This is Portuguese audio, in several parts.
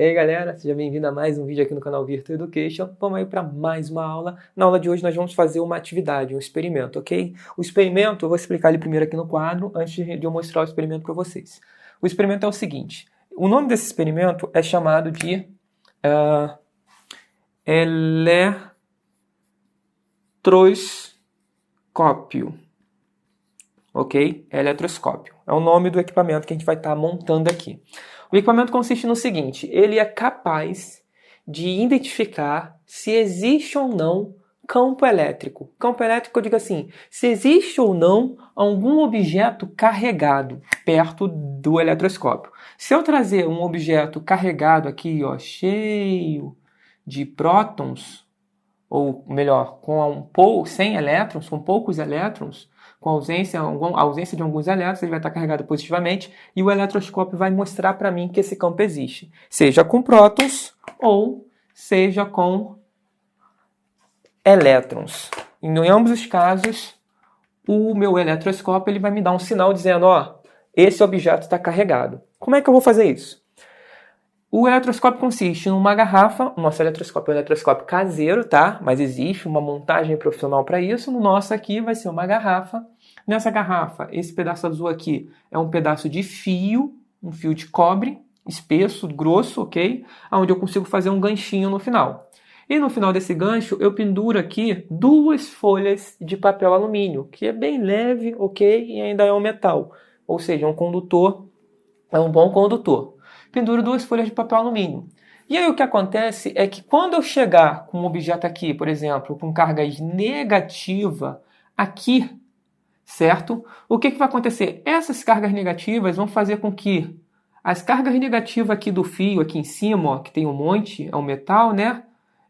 E aí galera, seja bem-vindo a mais um vídeo aqui no canal Virtual Education. Vamos aí para mais uma aula. Na aula de hoje nós vamos fazer uma atividade, um experimento, ok? O experimento, eu vou explicar ele primeiro aqui no quadro, antes de eu mostrar o experimento para vocês. O experimento é o seguinte, o nome desse experimento é chamado de eletroscópio, ok? Eletroscópio. É o nome do equipamento que a gente vai estar montando aqui. O equipamento consiste no seguinte, ele é capaz de identificar se existe ou não campo elétrico. Campo elétrico, eu digo assim, se existe ou não algum objeto carregado perto do eletroscópio. Se eu trazer um objeto carregado aqui, ó, cheio de prótons, ou melhor, sem elétrons, com poucos elétrons, com a ausência de alguns elétrons, ele vai estar carregado positivamente e o eletroscópio vai mostrar para mim que esse campo existe. Seja com prótons ou seja com elétrons. Em ambos os casos, o meu eletroscópio ele vai me dar um sinal dizendo, ó, esse objeto está carregado. Como é que eu vou fazer isso? O eletroscópio consiste numa garrafa, o nosso eletroscópio é um eletroscópio caseiro, tá? Mas existe uma montagem profissional para isso. No nosso aqui vai ser uma garrafa. Nessa garrafa, esse pedaço azul aqui é um pedaço de fio, um fio de cobre, espesso, grosso, ok? Onde eu consigo fazer um ganchinho no final. E no final desse gancho, eu penduro aqui 2 folhas de papel alumínio, que é bem leve, ok? E ainda é um metal, ou seja, um condutor, é um bom condutor. Penduro 2 folhas de papel alumínio. E aí o que acontece é que quando eu chegar com um objeto aqui, por exemplo, com carga negativa aqui, certo? O que vai acontecer? Essas cargas negativas vão fazer com que as cargas negativas aqui do fio, aqui em cima, ó, que tem um monte, é um metal, né?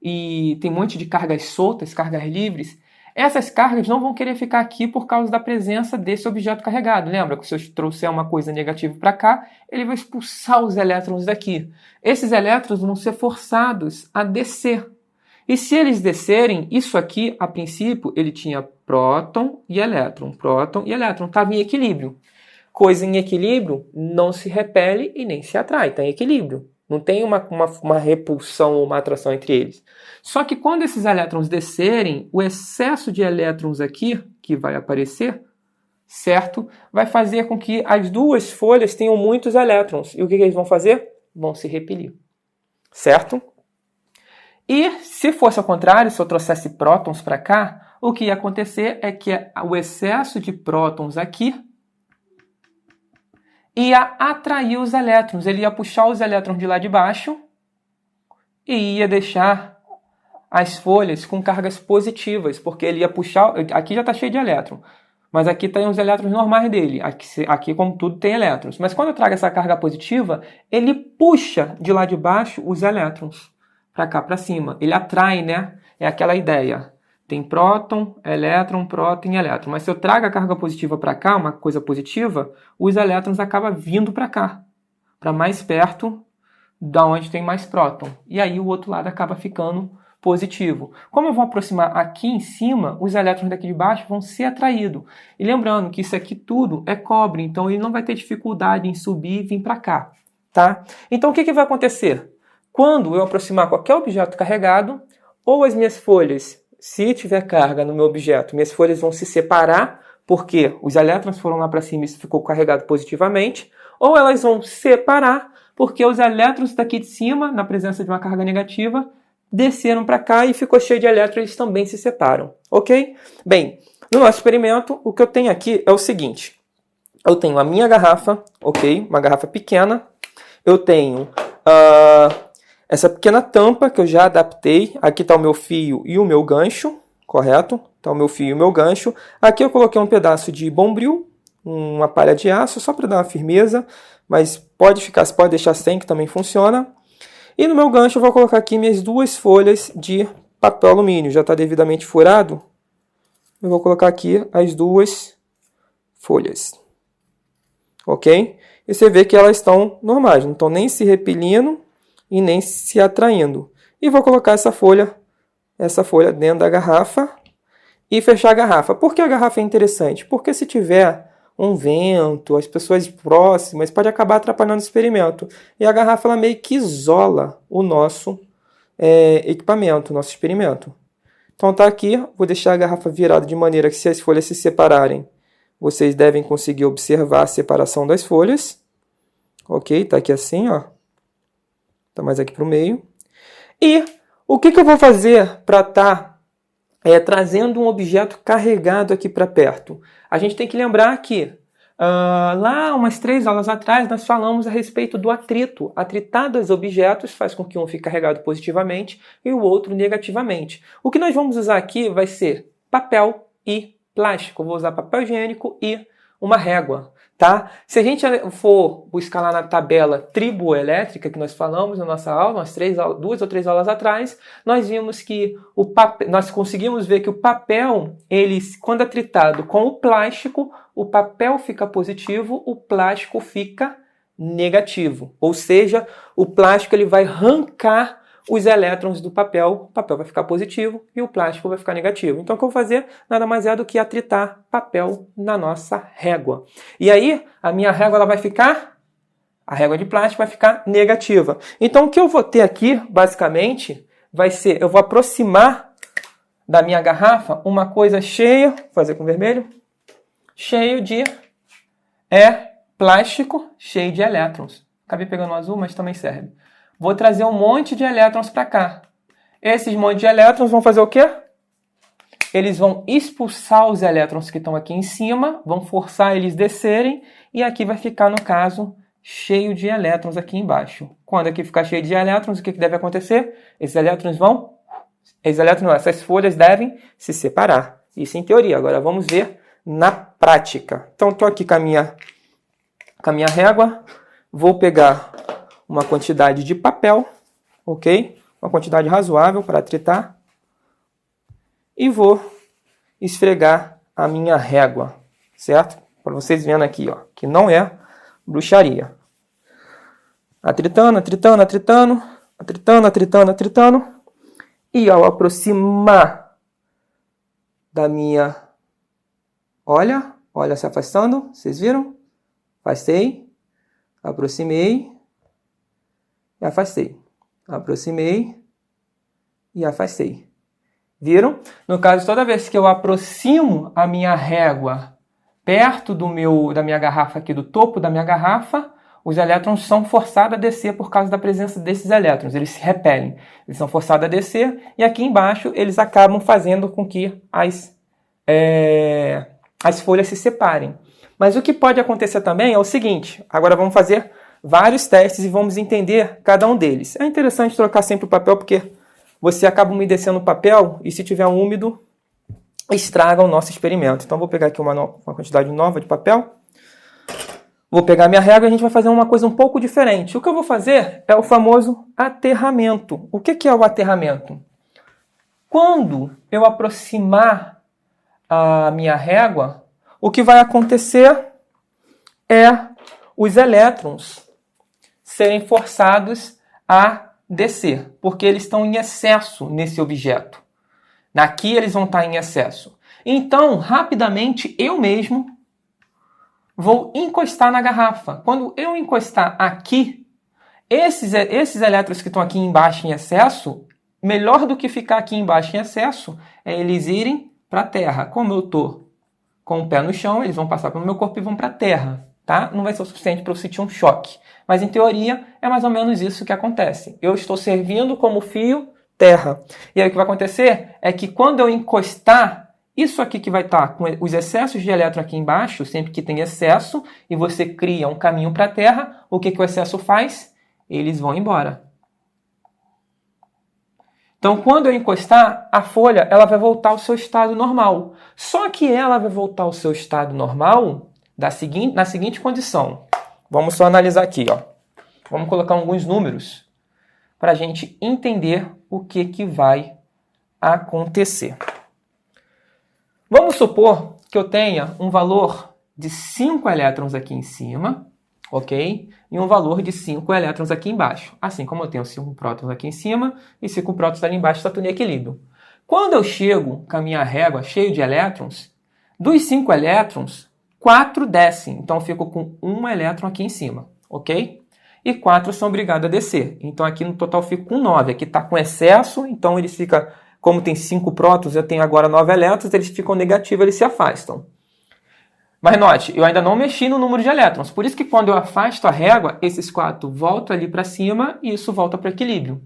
E tem um monte de cargas soltas, cargas livres, essas cargas não vão querer ficar aqui por causa da presença desse objeto carregado. Lembra que se eu trouxer uma coisa negativa para cá, ele vai expulsar os elétrons daqui. Esses elétrons vão ser forçados a descer. E se eles descerem, isso aqui, a princípio, ele tinha próton e elétron. Próton e elétron. Estava em equilíbrio. Coisa em equilíbrio não se repele e nem se atrai. Está em equilíbrio. Não tem uma repulsão ou uma atração entre eles. Só que quando esses elétrons descerem, o excesso de elétrons aqui, que vai aparecer, certo? Vai fazer com que as 2 folhas tenham muitos elétrons. E o que eles vão fazer? Vão se repelir. Certo? E se fosse ao contrário, se eu trouxesse prótons para cá, o que ia acontecer é que o excesso de prótons aqui ia atrair os elétrons. Ele ia puxar os elétrons de lá de baixo e ia deixar as folhas com cargas positivas, porque ele ia puxar... Aqui já está cheio de elétron, mas aqui tem os elétrons normais dele. Aqui, como tudo, tem elétrons. Mas quando eu trago essa carga positiva, ele puxa de lá de baixo os elétrons para cá, para cima. Ele atrai, né? É aquela ideia. Tem próton, elétron, próton e elétron. Mas se eu trago a carga positiva para cá, uma coisa positiva, os elétrons acabam vindo para cá, para mais perto da onde tem mais próton. E aí o outro lado acaba ficando positivo. Como eu vou aproximar aqui em cima, os elétrons daqui de baixo vão ser atraídos. E lembrando que isso aqui tudo é cobre, então ele não vai ter dificuldade em subir e vir para cá. Tá? Então o que vai acontecer? Quando eu aproximar qualquer objeto carregado, ou as minhas folhas, se tiver carga no meu objeto, minhas folhas vão se separar, porque os elétrons foram lá para cima e isso ficou carregado positivamente, ou elas vão separar, porque os elétrons daqui de cima, na presença de uma carga negativa, desceram para cá e ficou cheio de elétrons, eles também se separam, ok? Bem, no nosso experimento, o que eu tenho aqui é o seguinte, eu tenho a minha garrafa, ok? Uma garrafa pequena, eu tenho essa pequena tampa que eu já adaptei. Aqui está o meu fio e o meu gancho, correto? Está o meu fio e o meu gancho. Aqui eu coloquei um pedaço de bombril, uma palha de aço, só para dar uma firmeza, mas pode deixar sem, que também funciona. E no meu gancho eu vou colocar aqui minhas 2 folhas de papel alumínio. Já está devidamente furado. Eu vou colocar aqui as 2 folhas. Ok? E você vê que elas estão normais, não estão nem se repelindo e nem se atraindo. E vou colocar essa folha dentro da garrafa e fechar a garrafa. Por que a garrafa é interessante? Porque se tiver um vento, as pessoas próximas, pode acabar atrapalhando o experimento. E a garrafa ela meio que isola o nosso equipamento, o nosso experimento. Então tá aqui, vou deixar a garrafa virada de maneira que se as folhas se separarem, vocês devem conseguir observar a separação das folhas. Ok, tá aqui assim, ó. Tá mais aqui pro meio. E o que eu vou fazer para estar trazendo um objeto carregado aqui para perto? A gente tem que lembrar que lá umas 3 aulas atrás nós falamos a respeito do atrito. Atritar dos objetos faz com que um fique carregado positivamente e o outro negativamente. O que nós vamos usar aqui vai ser papel e plástico. Eu vou usar papel higiênico e uma régua. Tá? Se a gente for buscar lá na tabela triboelétrica que nós falamos na nossa aula, umas 2 ou 3 aulas atrás, nós vimos que nós conseguimos ver que o papel, quando atritado com o papel fica positivo, o plástico fica negativo. Ou seja, o plástico ele vai arrancar os elétrons do papel, o papel vai ficar positivo e o plástico vai ficar negativo. Então o que eu vou fazer nada mais é do que atritar papel na nossa régua. E aí a minha régua ela vai ficar, a régua de plástico vai ficar negativa. Então o que eu vou ter aqui, basicamente, vai ser, eu vou aproximar da minha garrafa uma coisa cheia, vou fazer com vermelho, cheio de plástico, cheio de elétrons. Acabei pegando o azul, mas também serve. Vou trazer um monte de elétrons para cá. Esses monte de elétrons vão fazer o quê? Eles vão expulsar os elétrons que estão aqui em cima, vão forçar eles descerem, e aqui vai ficar, no caso, cheio de elétrons aqui embaixo. Quando aqui ficar cheio de elétrons, o que deve acontecer? Essas folhas devem se separar. Isso em teoria. Agora vamos ver na prática. Então estou aqui com a minha régua, vou pegar uma quantidade de papel, ok? Uma quantidade razoável para atritar. E vou esfregar a minha régua, certo? Para vocês verem aqui, ó, que não é bruxaria. Atritando, atritando, atritando, atritando, atritando, atritando. E ao aproximar da minha... Olha se afastando, vocês viram? Afastei, aproximei e afastei. Aproximei e afastei. Viram? No caso, toda vez que eu aproximo a minha régua perto da minha garrafa aqui, do topo da minha garrafa, os elétrons são forçados a descer por causa da presença desses elétrons. Eles se repelem. Eles são forçados a descer e aqui embaixo eles acabam fazendo com que as folhas se separem. Mas o que pode acontecer também é o seguinte. Agora vamos fazer vários testes e vamos entender cada um deles. É interessante trocar sempre o papel porque você acaba umedecendo o papel e se tiver úmido, estraga o nosso experimento. Então vou pegar aqui uma quantidade nova de papel. Vou pegar minha régua e a gente vai fazer uma coisa um pouco diferente. O que eu vou fazer é o famoso aterramento. O que é o aterramento? Quando eu aproximar a minha régua, o que vai acontecer é os elétrons serem forçados a descer, porque eles estão em excesso nesse objeto. Aqui eles vão estar em excesso. Então, rapidamente, eu mesmo vou encostar na garrafa. Quando eu encostar aqui, esses elétrons que estão aqui embaixo em excesso, melhor do que ficar aqui embaixo em excesso, é eles irem para a terra. Como eu estou com o pé no chão, eles vão passar pelo meu corpo e vão para a terra. Tá? Não vai ser o suficiente para eu sentir um choque. Mas, em teoria, é mais ou menos isso que acontece. Eu estou servindo como fio terra. E aí o que vai acontecer é que quando eu encostar, isso aqui que vai estar com os excessos de elétron aqui embaixo, sempre que tem excesso, e você cria um caminho para a terra, o que o excesso faz? Eles vão embora. Então, quando eu encostar, a folha ela vai voltar ao seu estado normal. Só que ela vai voltar ao seu estado normal na seguinte condição. Vamos só analisar aqui, ó. Vamos colocar alguns números para a gente entender o que vai acontecer. Vamos supor que eu tenha um valor de 5 elétrons aqui em cima, ok? E um valor de 5 elétrons aqui embaixo. Assim como eu tenho 5 prótons aqui em cima e 5 prótons ali embaixo, está tudo em equilíbrio. Quando eu chego com a minha régua cheia de elétrons, dos 5 elétrons, 4 descem. Então eu fico com 1 elétron aqui em cima, ok? E 4 são obrigados a descer. Então aqui no total eu fico com 9. Aqui está com excesso, então eles ficam, como tem 5 prótons, eu tenho agora 9 elétrons, eles ficam negativos, eles se afastam. Mas note, eu ainda não mexi no número de elétrons. Por isso que quando eu afasto a régua, esses 4 voltam ali para cima e isso volta para o equilíbrio.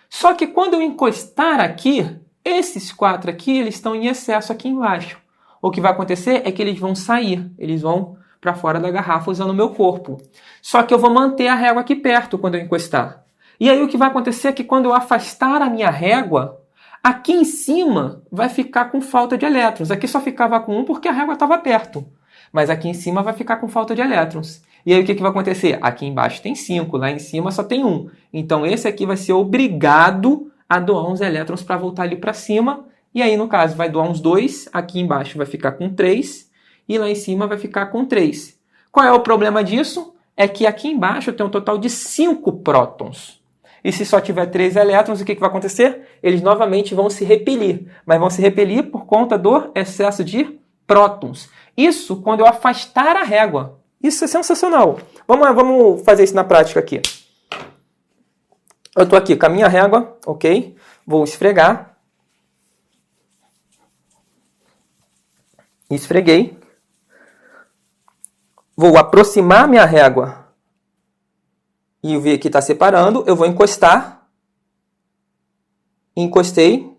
Só que quando eu encostar aqui, esses 4 aqui, eles estão em excesso aqui embaixo. O que vai acontecer é que eles vão sair, eles vão para fora da garrafa usando o meu corpo. Só que eu vou manter a régua aqui perto quando eu encostar. E aí o que vai acontecer é que quando eu afastar a minha régua, aqui em cima vai ficar com falta de elétrons. Aqui só ficava com 1 porque a régua estava perto. Mas aqui em cima vai ficar com falta de elétrons. E aí o que vai acontecer? Aqui embaixo tem 5, lá em cima só tem 1. Então esse aqui vai ser obrigado a doar uns elétrons para voltar ali para cima. E aí no caso vai doar uns 2, aqui embaixo vai ficar com 3 e lá em cima vai ficar com 3. Qual é o problema disso? É que aqui embaixo tem um total de 5 prótons. E se só tiver 3 elétrons, o que vai acontecer? Eles novamente vão se repelir. Mas vão se repelir por conta do excesso de prótons. Isso quando eu afastar a régua. Isso é sensacional. Vamos fazer isso na prática aqui. Eu estou aqui com a minha régua, ok? Vou esfregar. Esfreguei. Vou aproximar minha régua e ver que está separando. Eu vou encostar. Encostei.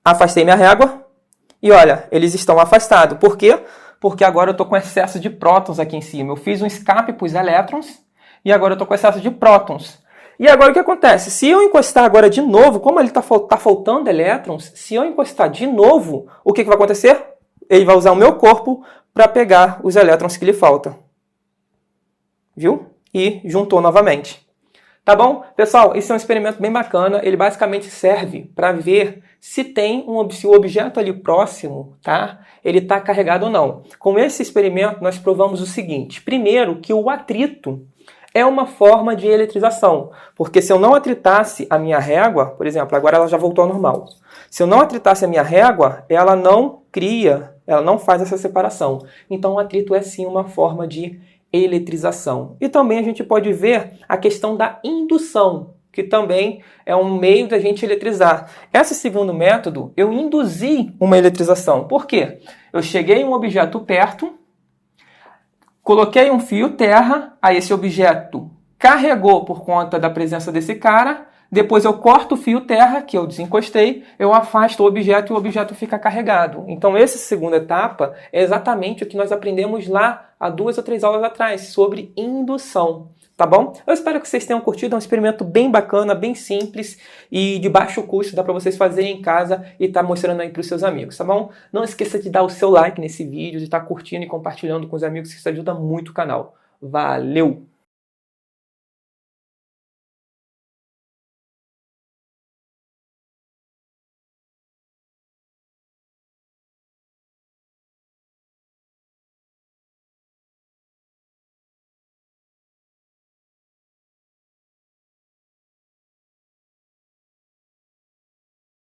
Afastei minha régua. E olha, eles estão afastados. Por quê? Porque agora eu estou com excesso de prótons aqui em cima. Eu fiz um escape para os elétrons e agora eu estou com excesso de prótons. E agora o que acontece? Se eu encostar agora de novo, como ele está faltando elétrons, se eu encostar de novo, o que vai acontecer? Ele vai usar o meu corpo para pegar os elétrons que lhe faltam. Viu? E juntou novamente. Tá bom? Pessoal, esse é um experimento bem bacana. Ele basicamente serve para ver se se o objeto ali próximo, tá? Ele está carregado ou não. Com esse experimento, nós provamos o seguinte. Primeiro, que o atrito é uma forma de eletrização. Porque se eu não atritasse a minha régua, por exemplo, agora ela já voltou ao normal. Se eu não atritasse a minha régua, ela não faz essa separação. Então, o atrito é sim uma forma de eletrização. E também a gente pode ver a questão da indução, que também é um meio da gente eletrizar. Esse segundo método, eu induzi uma eletrização. Por quê? Eu cheguei a um objeto perto, coloquei um fio terra, aí esse objeto carregou por conta da presença desse cara, depois eu corto o fio terra, que eu desencostei, eu afasto o objeto e o objeto fica carregado. Então essa segunda etapa é exatamente o que nós aprendemos lá há 2 ou 3 aulas atrás, sobre indução. Tá bom? Eu espero que vocês tenham curtido, é um experimento bem bacana, bem simples e de baixo custo, dá para vocês fazerem em casa e tá mostrando aí para os seus amigos, tá bom? Não esqueça de dar o seu like nesse vídeo, de estar curtindo e compartilhando com os amigos, que isso ajuda muito o canal. Valeu!